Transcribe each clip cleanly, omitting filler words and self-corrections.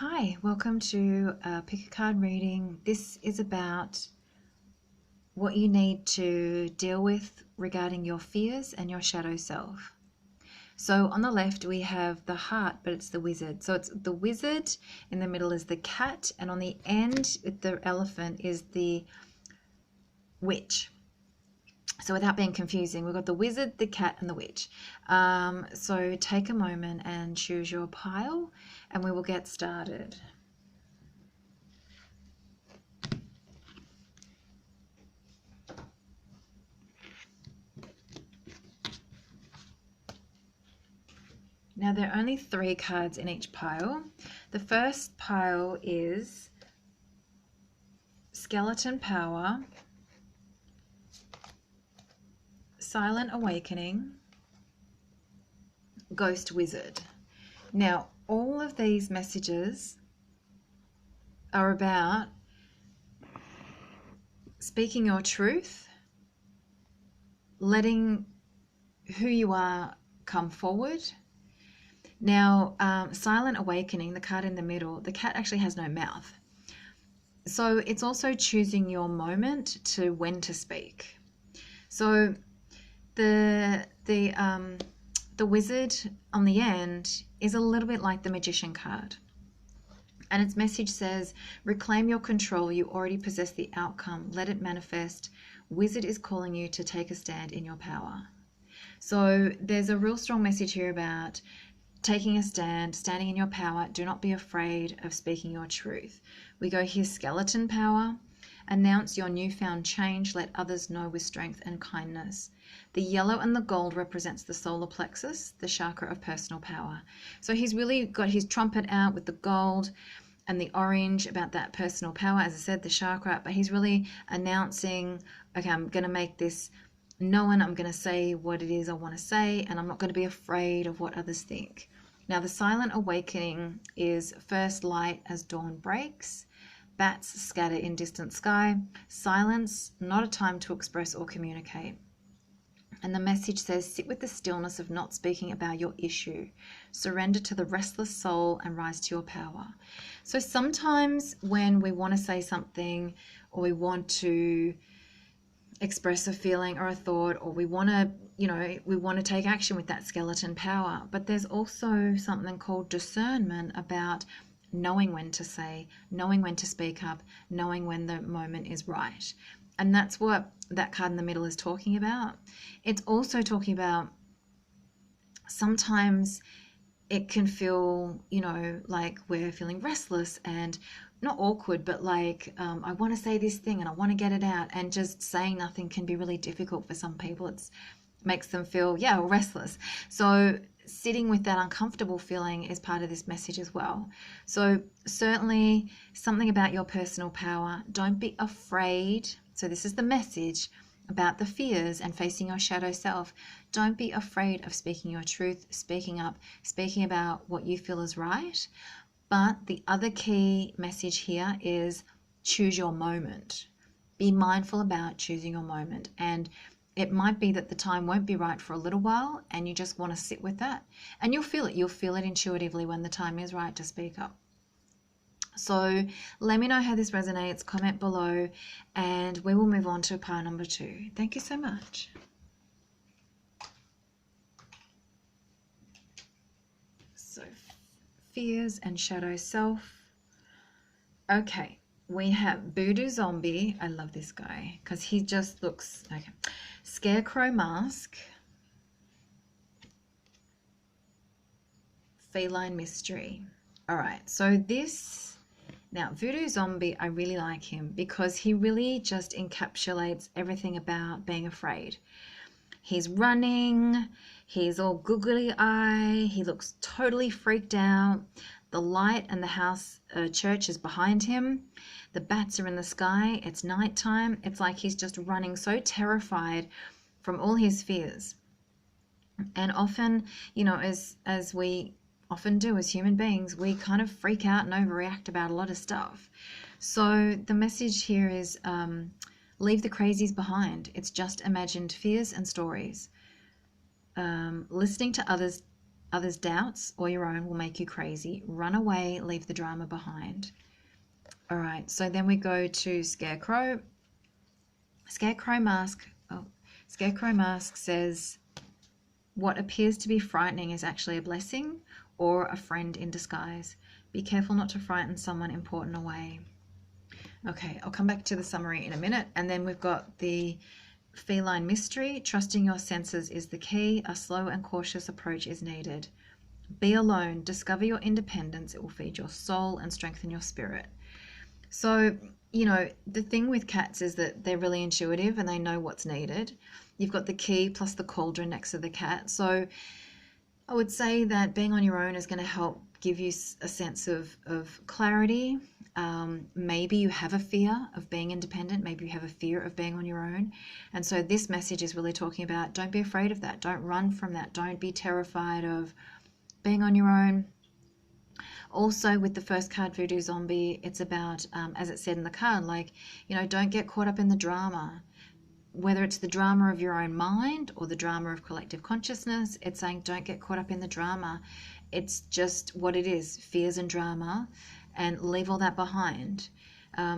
Hi, welcome to Pick a Card reading. This is about what you need to deal with regarding your fears and your shadow self. So on the left we have the heart, but it's the wizard. So it's the wizard, in the middle is the cat, and on the end with the elephant is the witch. So without being confusing, we've got the wizard, the cat, and the witch. So take a moment and choose your pile, and we will get started. Now there are only 3 cards in each pile. The first pile is Skeleton Power, Silent Awakening, Ghost Wizard. Now all of these messages are about speaking your truth, letting who you are come forward. Now, Silent Awakening, the card in the middle, the cat actually has no mouth. So it's also choosing your moment to when to speak. So the wizard on the end is a little bit like the magician card. And its message says, reclaim your control. You already possess the outcome. Let it manifest. Wizard is calling you to take a stand in your power. So there's a real strong message here about taking a stand, standing in your power. Do not be afraid of speaking your truth. We go here, skeleton power. Announce your newfound change. Let others know with strength and kindness. The yellow and the gold represents the solar plexus, the chakra of personal power. So he's really got his trumpet out with the gold and the orange about that personal power. As I said, the chakra, but he's really announcing, okay, I'm going to make this known. I'm going to say what it is I want to say, and I'm not going to be afraid of what others think. Now, the silent awakening is first light as dawn breaks. Bats scatter in distant sky. Silence, not a time to express or communicate. And the message says, sit with the stillness of not speaking about your issue. Surrender to the restless soul and rise to your power. So sometimes when we want to say something, or we want to express a feeling or a thought, or we want to take action with that skeleton power, but there's also something called discernment about knowing when to say, knowing when to speak up, knowing when the moment is right. And that's what that card in the middle is talking about. It's also talking about sometimes it can feel, like we're feeling restless and not awkward, but like I want to say this thing and I want to get it out, and just saying nothing can be really difficult for some people. It makes them feel, restless. So sitting with that uncomfortable feeling is part of this message as well. So certainly something about your personal power. Don't be afraid. So this is the message about the fears and facing your shadow self. Don't be afraid of speaking your truth, speaking up, speaking about what you feel is right. But the other key message here is choose your moment. Be mindful about choosing your moment. And it might be that the time won't be right for a little while, and you just want to sit with that. And you'll feel it. You'll feel it intuitively when the time is right to speak up. So let me know how this resonates. Comment below, and we will move on to pile number 2. Thank you so much. So fears and shadow self. Okay, we have Voodoo Zombie. I love this guy because he just looks okay. Scarecrow Mask, Feline Mystery. All right, so now Voodoo Zombie, I really like him because he really just encapsulates everything about being afraid. He's running, he's all googly eye, he looks totally freaked out. The light and the house church is behind him. The bats are in the sky. It's nighttime. It's like he's just running, so terrified from all his fears. And often, as we often do as human beings, we kind of freak out and overreact about a lot of stuff. So the message here is leave the crazies behind. It's just imagined fears and stories. Listening to Others' doubts or your own will make you crazy. Run away, leave the drama behind. All right, so then we go to Scarecrow. Scarecrow mask says, what appears to be frightening is actually a blessing or a friend in disguise. Be careful not to frighten someone important away. Okay, I'll come back to the summary in a minute. And then we've got the feline mystery. Trusting your senses is the key. A slow and cautious approach is needed. Be alone. Discover your independence. It will feed your soul and strengthen your spirit. So, the thing with cats is that they're really intuitive and they know what's needed. You've got the key plus the cauldron next to the cat. So I would say that being on your own is going to help give you a sense of clarity. Maybe you have a fear of being independent. Maybe you have a fear of being on your own. And so this message is really talking about, don't be afraid of that. Don't run from that. Don't be terrified of being on your own. Also, with the first card, Voodoo Zombie, it's about, as it said in the card, don't get caught up in the drama. Whether it's the drama of your own mind or the drama of collective consciousness, it's saying don't get caught up in the drama. It's just what it is, fears and drama, and leave all that behind.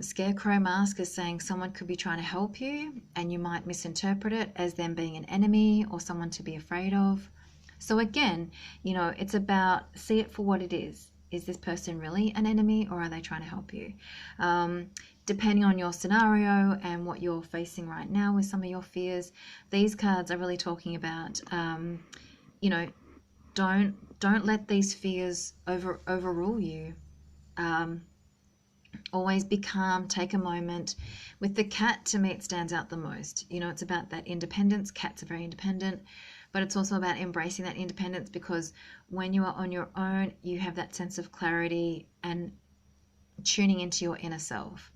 Scarecrow Mask is saying someone could be trying to help you and you might misinterpret it as them being an enemy or someone to be afraid of. So again, it's about see it for what it is. Is this person really an enemy or are they trying to help you? Depending on your scenario and what you're facing right now with some of your fears, these cards are really talking about, don't let these fears overrule you. Always be calm, take a moment. With the cat, to me, it stands out the most. It's about that independence. Cats are very independent, but it's also about embracing that independence because when you are on your own, you have that sense of clarity and tuning into your inner self.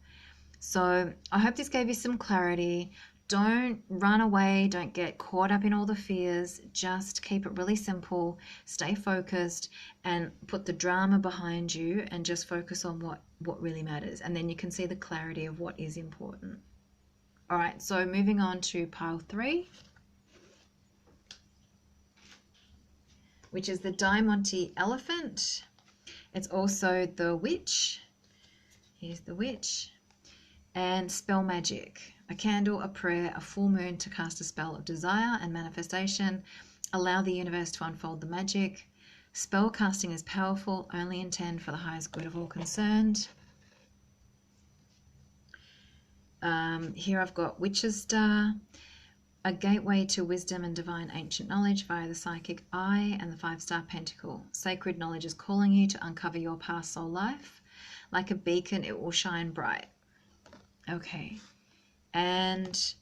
So I hope this gave you some clarity. Don't run away. Don't get caught up in all the fears. Just keep it really simple. Stay focused and put the drama behind you and just focus on what really matters. And then you can see the clarity of what is important. All right, so moving on to pile 3, which is the Diamante Elephant. It's also the Witch. Here's the Witch. And Spell Magic. A candle, a prayer, a full moon to cast a spell of desire and manifestation. Allow the universe to unfold the magic. Spell casting is powerful. Only intend for the highest good of all concerned. Here I've got Witch's Star. A gateway to wisdom and divine ancient knowledge via the psychic eye and the 5-star pentacle. Sacred knowledge is calling you to uncover your past soul life. Like a beacon, it will shine bright. Okay. And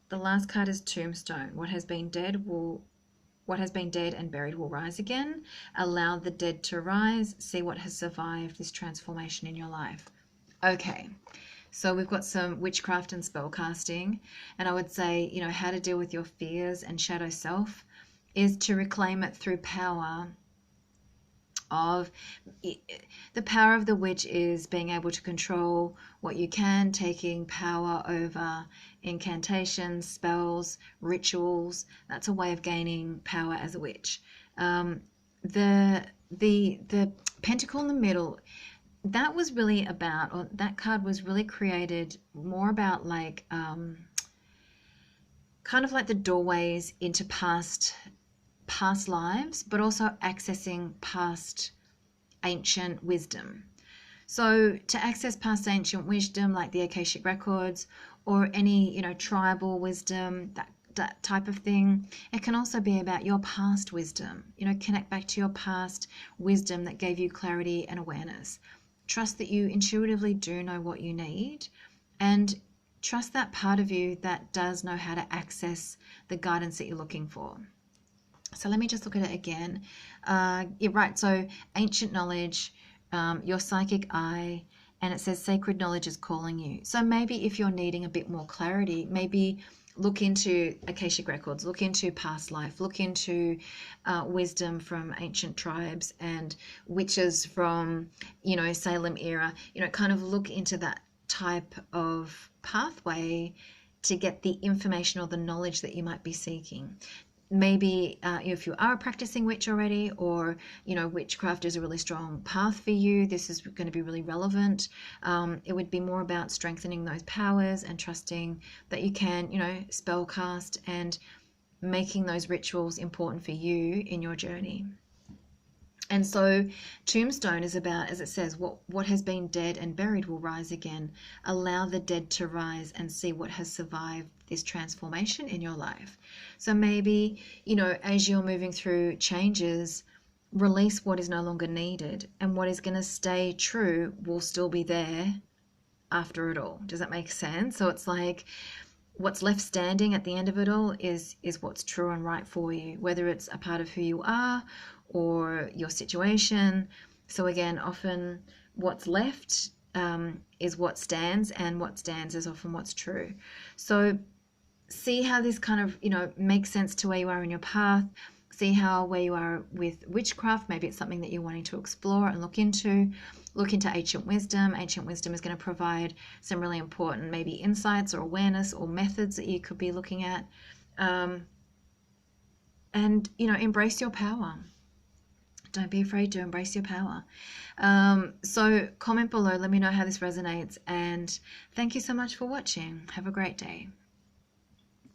the last card is Tombstone. What has been dead and buried will rise again. Allow the dead to rise. See what has survived this transformation in your life. Okay. So we've got some witchcraft and spell casting, and I would say, how to deal with your fears and shadow self is to reclaim it through power of the power of the witch is being able to control what you can, taking power over incantations, spells, rituals. That's a way of gaining power as a witch. The pentacle in the middle, that was really about, or that card was really created more about kind of like the doorways into past lives, but also accessing past ancient wisdom. So to access past ancient wisdom, like the Akashic records or any, tribal wisdom, that type of thing, it can also be about your past wisdom. Connect back to your past wisdom that gave you clarity and awareness. Trust that you intuitively do know what you need, and trust that part of you that does know how to access the guidance that you're looking for. So let me just look at it again. You're right. So ancient knowledge, your psychic eye, and it says sacred knowledge is calling you. So maybe if you're needing a bit more clarity, maybe look into Akashic records, look into past life, look into wisdom from ancient tribes and witches from, Salem era, kind of look into that type of pathway to get the information or the knowledge that you might be seeking. maybe if you are a practicing witch already, or witchcraft is a really strong path for you, this is going to be really relevant. It would be more about strengthening those powers and trusting that you can spell cast, and making those rituals important for you in your journey. And so tombstone is about, as it says, what has been dead and buried will rise again. Allow the dead to rise and see what has survived this transformation in your life. So maybe, as you're moving through changes, release what is no longer needed, and what is going to stay true will still be there after it all. Does that make sense? So it's like, what's left standing at the end of it all is what's true and right for you, whether it's a part of who you are or your situation. So again, often what's left is what stands, and what stands is often what's true. So see how this kind of makes sense to where you are in your path. See how where you are with witchcraft, maybe it's something that you're wanting to explore and look into ancient wisdom. Ancient wisdom is going to provide some really important maybe insights or awareness or methods that you could be looking at. And embrace your power. Don't be afraid to embrace your power. So comment below, let me know how this resonates, and thank you so much for watching. Have a great day.